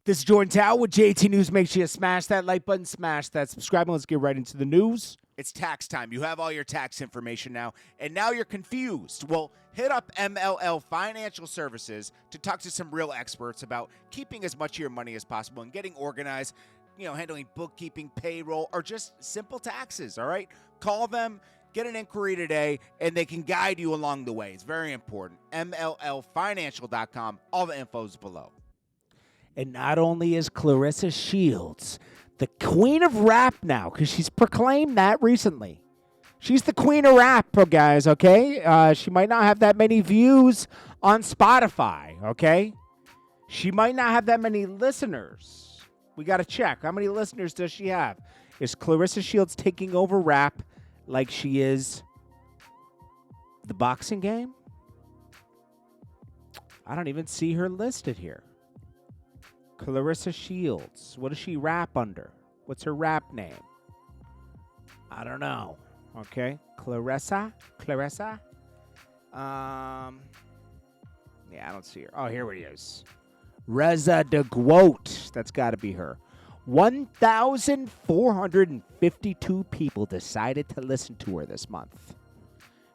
This is JordanTower with JT News. Make sure you smash that like button, smash that subscribe, and let's get right into the news. It's tax time. You have all your tax information now, and now you're confused. Well, hit up MLL Financial Services to talk to some real experts about keeping as much of your money as possible and getting organized, handling bookkeeping, payroll, or just simple taxes, all right? Call them, get an inquiry today, and they can guide you along the way. It's very important. MLLfinancial.com. All the info is below. And not only is Claressa Shields the queen of rap now, because she's proclaimed that recently. She's the queen of rap, guys, okay? She might not have that many views on Spotify, okay? She might not have that many listeners. We got to check. How many listeners does she have? Is Claressa Shields taking over rap like she is the boxing game? I don't even see her listed here. Claressa Shields. What does she rap under? What's her rap name? I don't know. Okay. Claressa? Yeah, I don't see her. Oh, here it is. Reza de Quote. That's got to be her. 1,452 people decided to listen to her this month.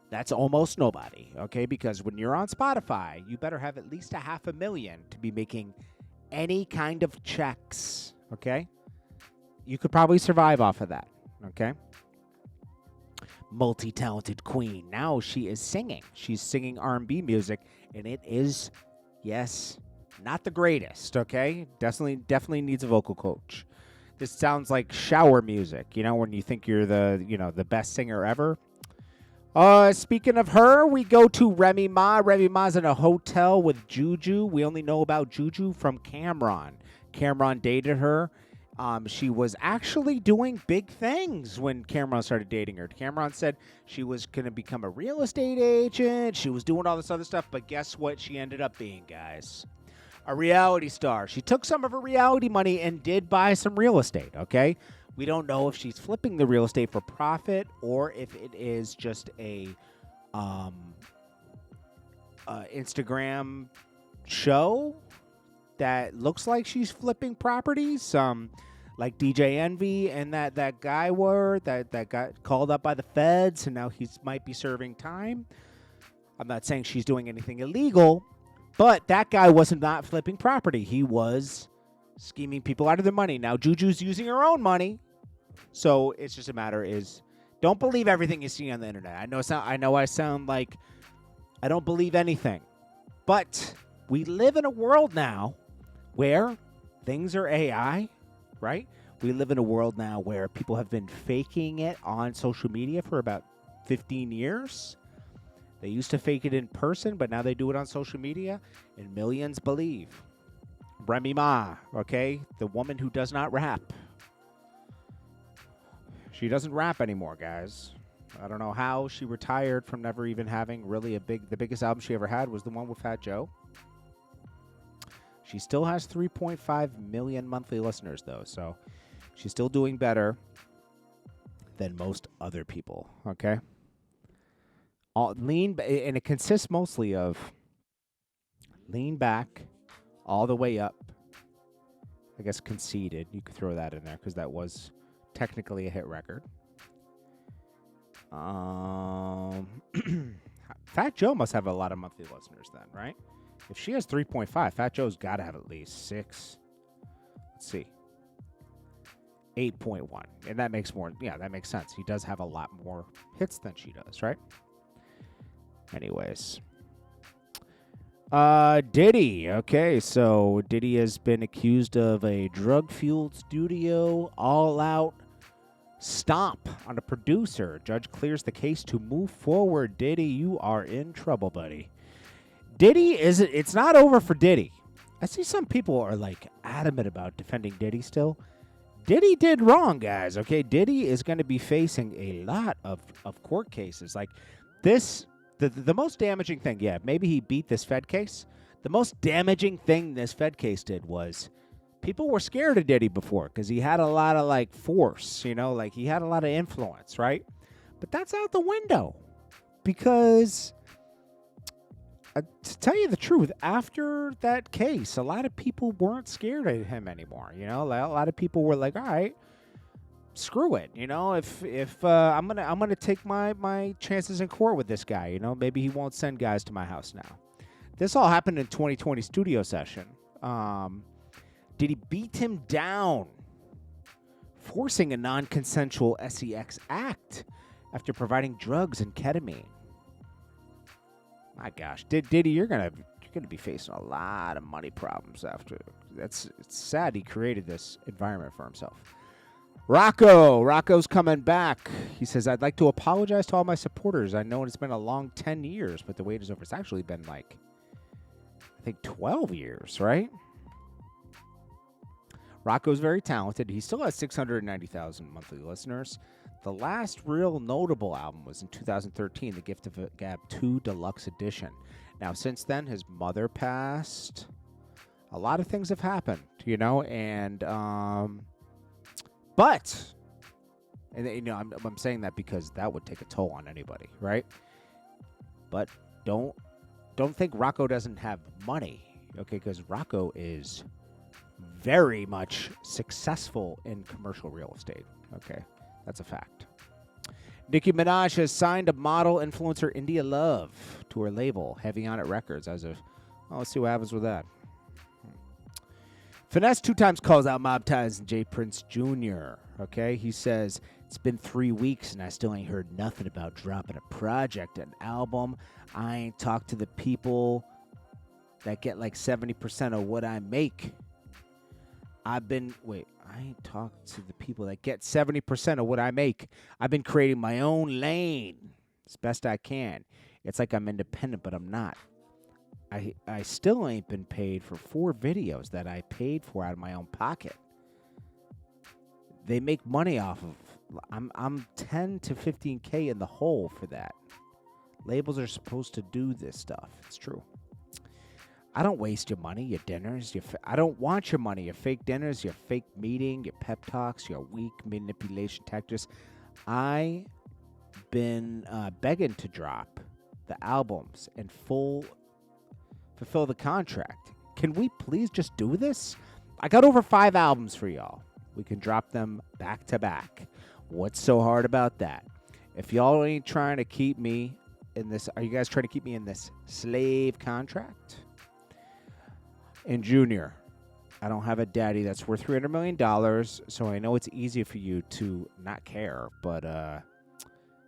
That's almost nobody, okay? Because when you're on Spotify, you better have at least 500,000 to be making any kind of checks, okay? You could probably survive off of that, okay? Multi-talented queen. Now she is singing. She's singing R&B music, and it is, yes, not the greatest, okay? Definitely needs a vocal coach. This sounds like shower music, when you think you're the best singer ever. Speaking of her, we go to Remy Ma. Remy Ma's in a hotel with Guju. We only know about Guju from Cameron. Cameron dated her. She was actually doing big things when Cameron started dating her. Cameron said she was going to become a real estate agent. She was doing all this other stuff, but guess what she ended up being, guys? A reality star. She took some of her reality money and did buy some real estate, okay? We don't know if she's flipping the real estate for profit or if it is just a Instagram show that looks like she's flipping properties, like DJ Envy and that guy that got called up by the feds and now he might be serving time. I'm not saying she's doing anything illegal, but that guy wasn't not flipping property. He was scheming people out of their money. Now Juju's using her own money. So it's just a matter is don't believe everything you see on the internet. I know I sound like I don't believe anything. But we live in a world now where things are AI, right? We live in a world now where people have been faking it on social media for about 15 years. They used to fake it in person, but now they do it on social media, and millions believe. Remy Ma, okay? The woman who does not rap. She doesn't rap anymore, guys. I don't know how she retired from never even having really the biggest album she ever had was the one with Fat Joe. She still has 3.5 million monthly listeners, though, so she's still doing better than most other people, okay? And it consists mostly of lean back all the way up. I guess conceded. You could throw that in there because that was technically a hit record. Fat Joe must have a lot of monthly listeners then, right? If she has 3.5, Fat Joe's got to have at least 6. Let's see. 8.1. And that makes more. Yeah, that makes sense. He does have a lot more hits than she does, right? Anyways. Diddy. Okay, so Diddy has been accused of a drug-fueled studio all-out stomp on a producer. Judge clears the case to move forward. Diddy, you are in trouble, buddy. It's not over for Diddy. I see some people are like adamant about defending Diddy still. Diddy did wrong, guys, okay? Diddy is going to be facing a lot of court cases. Like this, the most damaging thing, yeah, maybe he beat this Fed case. The most damaging thing this Fed case did was people were scared of Diddy before because he had a lot of like force, like he had a lot of influence, right? But that's out the window because to tell you the truth, after that case, a lot of people weren't scared of him anymore. You know, a lot of people were like, all right, screw it. You know, if I'm gonna take my chances in court with this guy. You know, maybe he won't send guys to my house now. This all happened in 2020 studio session. Diddy beat him down, forcing a non-consensual sex act after providing drugs and ketamine. My gosh, Diddy, you're gonna be facing a lot of money problems after. It's sad he created this environment for himself. Rocko's coming back. He says, I'd like to apologize to all my supporters. I know it's been a long 10 years, but the wait is over. It's actually been like, I think 12 years, right? Rocko's very talented. He still has 690,000 monthly listeners. The last real notable album was in 2013, The Gift of Gab 2 Deluxe Edition. Now, since then, his mother passed. A lot of things have happened, you know, and but, and you know, I'm saying that because that would take a toll on anybody, right? But don't think Rocko doesn't have money, okay? Because Rocko is very much successful in commercial real estate, okay? That's a fact. Nicki Minaj has signed a model influencer India Love to her label, Heavy On It Records, as of, well, let's see what happens with that. Finesse2Tymes calls out Mob Ties and J. Prince Jr., okay? He says, it's been 3 weeks and I still ain't heard nothing about dropping a project, an album. I ain't talked to the people that get like 70% of what I make. I ain't talked to the people that get 70% of what I make. I've been creating my own lane as best I can. It's like I'm independent, but I'm not. I still ain't been paid for 4 videos that I paid for out of my own pocket. They make money off of. I'm 10 to 15K in the hole for that. Labels are supposed to do this stuff. It's true. I don't waste your money, your dinners. I don't want your money, your fake dinners, your fake meeting, your pep talks, your weak manipulation tactics. I've been begging to drop the albums and fulfill the contract. Can we please just do this? I got over 5 albums for y'all. We can drop them back to back. What's so hard about that? If y'all ain't trying to keep me in this, are you guys trying to keep me in this slave contract? And Junior, I don't have a daddy that's worth $300 million, so I know it's easy for you to not care. But,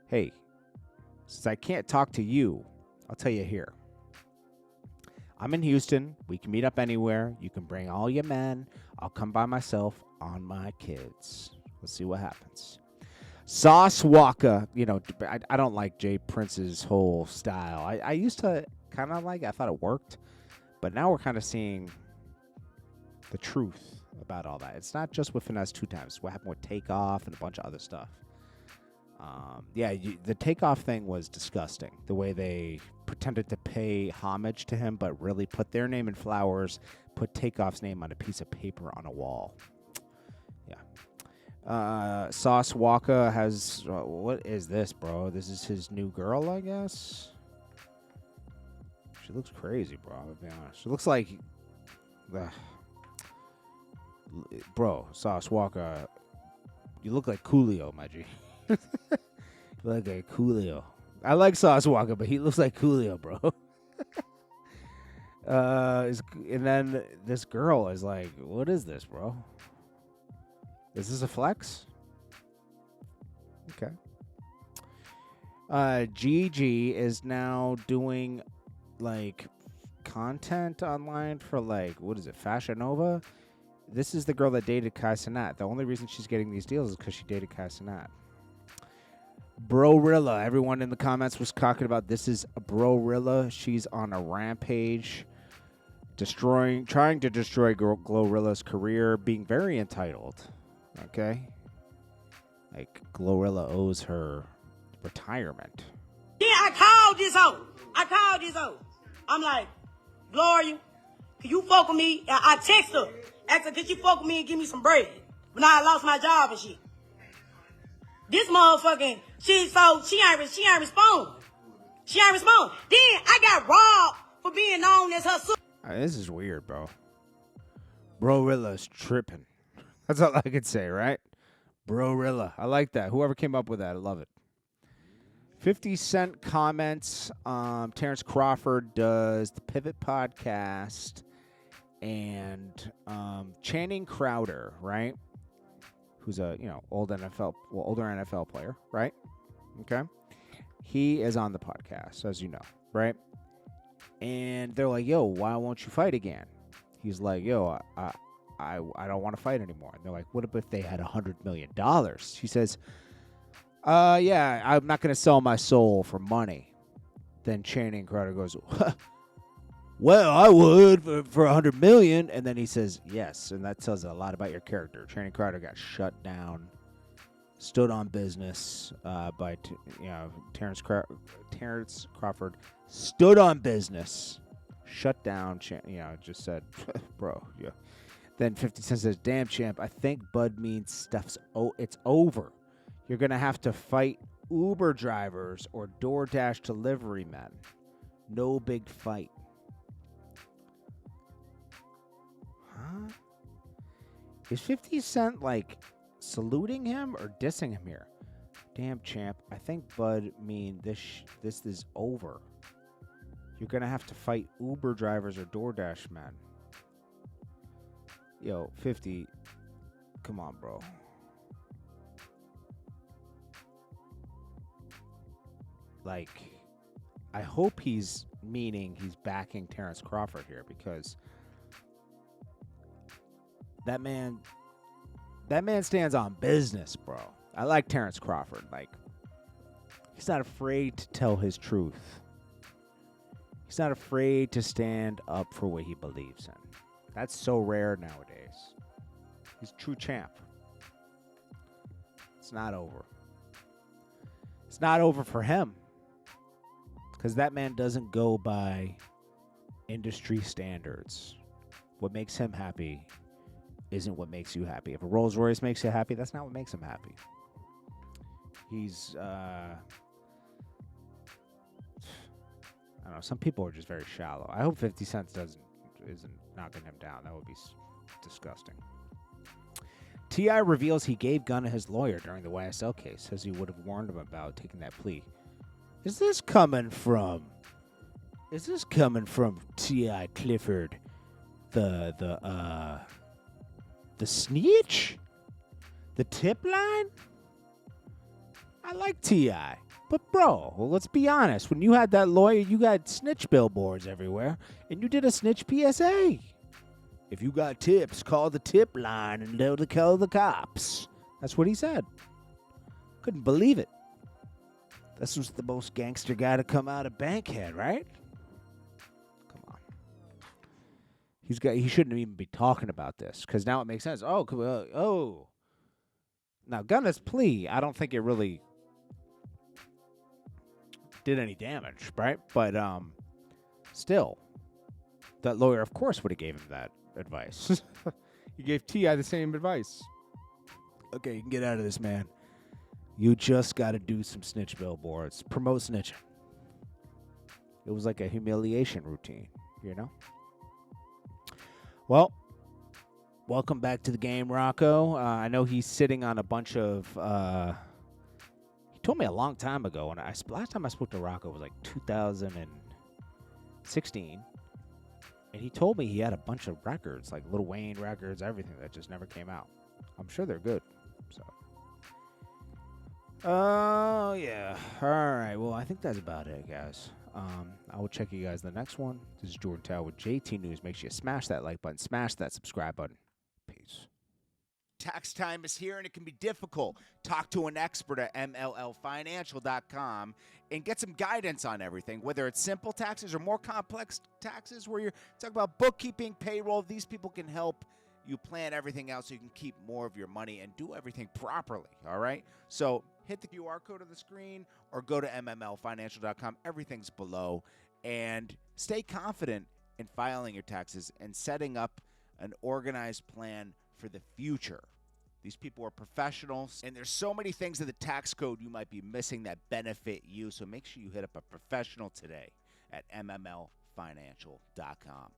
hey, since I can't talk to you, I'll tell you here. I'm in Houston. We can meet up anywhere. You can bring all your men. I'll come by myself on my kids. Let's see what happens. Sauce Walka. You know, I don't like Jay Prince's whole style. I used to kind of like it. I thought it worked. But now we're kind of seeing the truth about all that. It's not just with Finesse2Tymes. What happened with Takeoff and a bunch of other stuff. The Takeoff thing was disgusting. The way they pretended to pay homage to him, but really put their name in flowers, put Takeoff's name on a piece of paper on a wall. Yeah. Sauce Walka has... what is this, bro? This is his new girl, I guess? She looks crazy, bro. I'll be honest. She looks like... bro, Sauce Walka, you look like Coolio, my G. You look like Coolio. I like Sauce Walka, but he looks like Coolio, bro. And then this girl is like, what is this, bro? Is this a flex? Okay. Gigi is now doing like content online for like, what is it, Fashion Nova? This is the girl that dated Kai Cenat. The only reason she's getting these deals is because she dated Kai Cenat. BRORILLA. Everyone in the comments was talking about this is BRORILLA. She's on a rampage, trying to destroy Glorilla's career, being very entitled. Okay? Like, Glorilla owes her retirement. Yeah, I called this hoe. I'm like, Gloria, can you fuck with me? I text her. Ask her, could you fuck with me and give me some bread? But now I lost my job and shit. This motherfucking shit, so she ain't respond. Then I got robbed for being known as her sister. This is weird, bro. BRORILLA's tripping. That's all I could say, right? BRORILLA. I like that. Whoever came up with that, I love it. 50 Cent comments. Terence Crawford does the Pivot podcast. And Channing Crowder, right? Who's a, older NFL player, right? Okay. He is on the podcast, as you know, right? And they're like, yo, why won't you fight again? He's like, yo, I don't want to fight anymore. And they're like, what if they had $100 million? He says, yeah, I'm not going to sell my soul for money. Then Channing Crowder goes, well, I would for $100 million. And then he says, yes. And that tells a lot about your character. Channing Crowder got shut down, stood on business by, Terrance Crawford stood on business, shut down, just said, bro, yeah. Then 50 Cent says, damn, champ, I think Bud means it's over. You're going to have to fight Uber drivers or DoorDash delivery men. No big fight. Huh? Is 50 Cent, saluting him or dissing him here? Damn, champ, I think Bud mean this is over. You're going to have to fight Uber drivers or DoorDash men. Yo, 50, come on, bro. I hope he's backing Terrance Crawford here, because that man stands on business, bro. I like Terrance Crawford. He's not afraid to tell his truth. He's not afraid to stand up for what he believes in. That's so rare nowadays. He's a true champ. It's not over. It's not over for him, because that man doesn't go by industry standards. What makes him happy isn't what makes you happy. If a Rolls Royce makes you happy, that's not what makes him happy. He's, I don't know. Some people are just very shallow. I hope 50 Cent isn't knocking him down. That would be disgusting. T.I. reveals he gave Gunna his lawyer during the YSL case. Says he would have warned him about taking that plea. Is this coming from T.I. Clifford, the snitch? The tip line? I like T.I. But, bro, let's be honest. When you had that lawyer, you got snitch billboards everywhere, and you did a snitch PSA. If you got tips, call the tip line and they'll call the cops. That's what he said. Couldn't believe it. This was the most gangster guy to come out of Bankhead, right? Come on. He shouldn't even be talking about this, because now it makes sense. Oh. Now, Gunna's plea, I don't think it really did any damage, right? But still, that lawyer, of course, would have gave him that advice. He gave T.I. the same advice. Okay, you can get out of this, man. You just got to do some snitch billboards. Promote snitching. It was like a humiliation routine, Well, welcome back to the game, Rocko. I know he's sitting on a bunch of... he told me a long time ago. Last time I spoke to Rocko was 2016. And he told me he had a bunch of records, like Lil Wayne records, everything that just never came out. I'm sure they're good. So. Oh, yeah. All right. Well, I think that's about it, guys. I will check you guys in the next one. This is JordanTower with JT News. Make sure you smash that like button, smash that subscribe button. Peace. Tax time is here, and it can be difficult. Talk to an expert at MLLFinancial.com and get some guidance on everything, whether it's simple taxes or more complex taxes where you're talking about bookkeeping, payroll. These people can help you plan everything out so you can keep more of your money and do everything properly, all right? So hit the QR code on the screen or go to MLLFinancial.com. Everything's below. And stay confident in filing your taxes and setting up an organized plan for the future. These people are professionals, and there's so many things in the tax code you might be missing that benefit you. So make sure you hit up a professional today at MLL MLLfinancial.com.